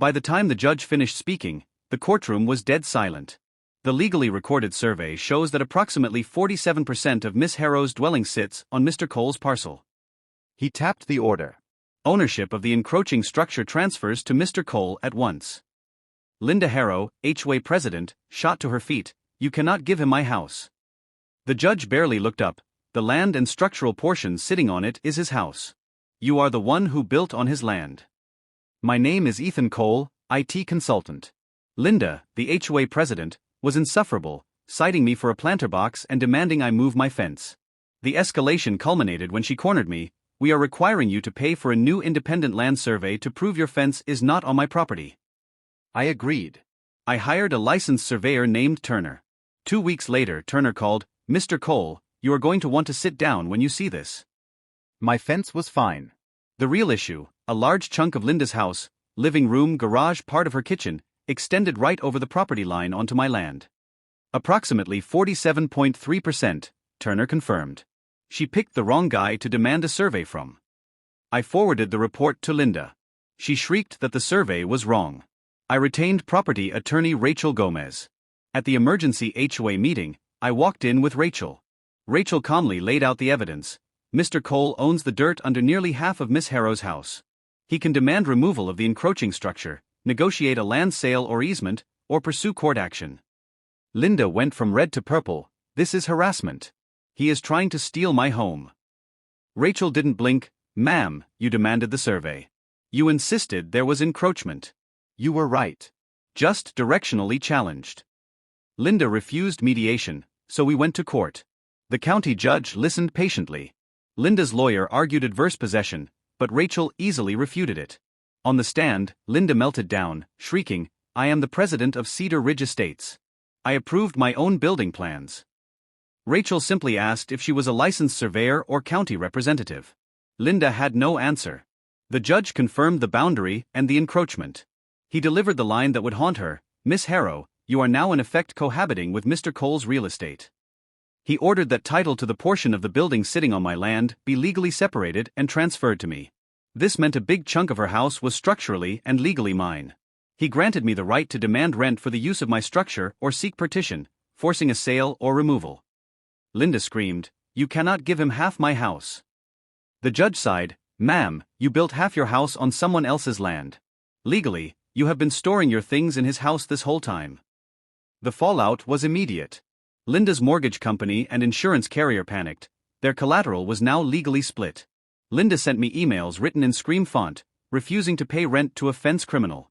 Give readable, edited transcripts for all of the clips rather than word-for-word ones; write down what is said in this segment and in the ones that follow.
By the time the judge finished speaking, the courtroom was dead silent. The legally recorded survey shows that approximately 47% of Miss Harrow's dwelling sits on Mr. Cole's parcel. He tapped the order. Ownership of the encroaching structure transfers to Mr. Cole at once. Linda Harrow, HOA president, shot to her feet. You cannot give him my house. The judge barely looked up. The land and structural portion sitting on it is his house. You are the one who built on his land. My name is Ethan Cole, IT consultant. Linda, the HOA president, was insufferable, citing me for a planter box and demanding I move my fence. The escalation culminated when she cornered me. We are requiring you to pay for a new independent land survey to prove your fence is not on my property. I agreed. I hired a licensed surveyor named Turner. 2 weeks later, Turner called, Mr. Cole, you are going to want to sit down when you see this. My fence was fine. The real issue, a large chunk of Linda's house, living room, garage, part of her kitchen, extended right over the property line onto my land. Approximately 47.3%, Turner confirmed. She picked the wrong guy to demand a survey from. I forwarded the report to Linda. She shrieked that the survey was wrong. I retained property attorney Rachel Gomez. At the emergency HOA meeting, I walked in with Rachel. Rachel calmly laid out the evidence. Mr. Cole owns the dirt under nearly half of Miss Harrow's house. He can demand removal of the encroaching structure, negotiate a land sale or easement, or pursue court action. Linda went from red to purple. This is harassment. He is trying to steal my home. Rachel didn't blink. Ma'am, you demanded the survey. You insisted there was encroachment. You were right. Just directionally challenged. Linda refused mediation, so we went to court. The county judge listened patiently. Linda's lawyer argued adverse possession, but Rachel easily refuted it. On the stand, Linda melted down, shrieking, I am the president of Cedar Ridge Estates. I approved my own building plans. Rachel simply asked if she was a licensed surveyor or county representative. Linda had no answer. The judge confirmed the boundary and the encroachment. He delivered the line that would haunt her, Miss Harrow, you are now in effect cohabiting with Mr. Cole's real estate. He ordered that title to the portion of the building sitting on my land be legally separated and transferred to me. This meant a big chunk of her house was structurally and legally mine. He granted me the right to demand rent for the use of my structure or seek partition, forcing a sale or removal. Linda screamed, you cannot give him half my house. The judge sighed, ma'am, you built half your house on someone else's land. Legally, you have been storing your things in his house this whole time. The fallout was immediate. Linda's mortgage company and insurance carrier panicked. Their collateral was now legally split. Linda sent me emails written in scream font, refusing to pay rent to a fence criminal.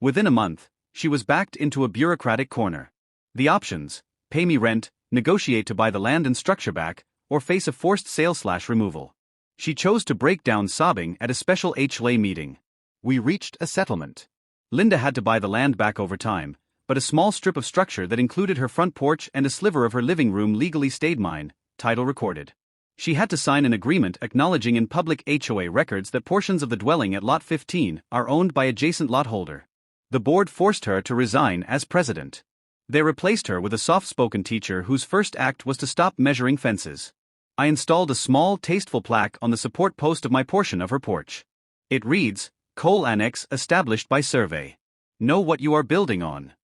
Within a month, she was backed into a bureaucratic corner. The options: pay me rent, negotiate to buy the land and structure back, or face a forced sale/removal. She chose to break down sobbing at a special HOA meeting. We reached a settlement. Linda had to buy the land back over time, but a small strip of structure that included her front porch and a sliver of her living room legally stayed mine, title recorded. She had to sign an agreement acknowledging in public HOA records that portions of the dwelling at Lot 15 are owned by adjacent lot holder. The board forced her to resign as president. They replaced her with a soft-spoken teacher whose first act was to stop measuring fences. I installed a small, tasteful plaque on the support post of my portion of her porch. It reads, Cole Annex established by survey. Know what you are building on.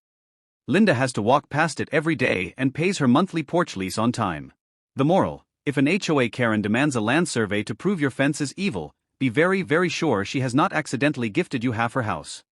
Linda has to walk past it every day and pays her monthly porch lease on time. The moral: if an HOA Karen demands a land survey to prove your fence is evil, be very, very sure she has not accidentally gifted you half her house.